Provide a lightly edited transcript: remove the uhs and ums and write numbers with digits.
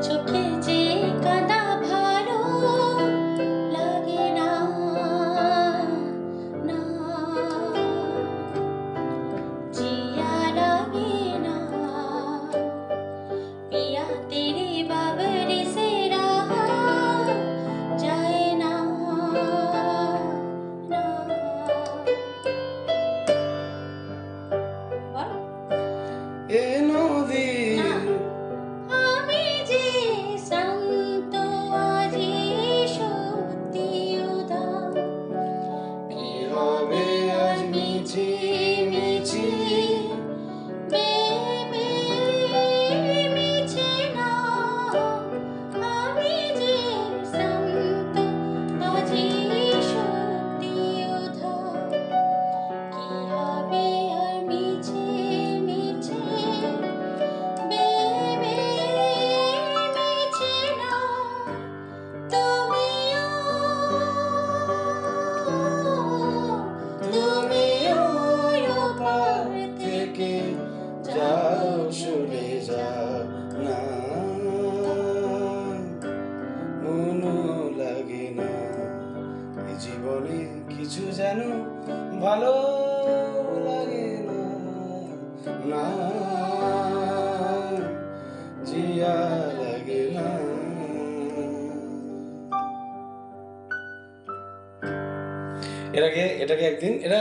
চোখে যে কাঁদা ভালো লাগে না, না जिया लागे ना। पिया तेरे बाबर से रहा जाए ना, ना। এ নদী আমি যে শান্ত আজি সত্যি উদার, কি হবে আজ মিছি মিছি বেবে মিছে না। আমি যে শান্ত আজি সত্যি উদার, কি হবে আর মিছে মিছে বেবে মিছে না। তুমিও ওপার থেকে যাও সরে যাও না, মনও লাগে না এই জীবনে কিছু যেন ভালো লাগে না, না জিয়া লাগে না। এটাকে একদিন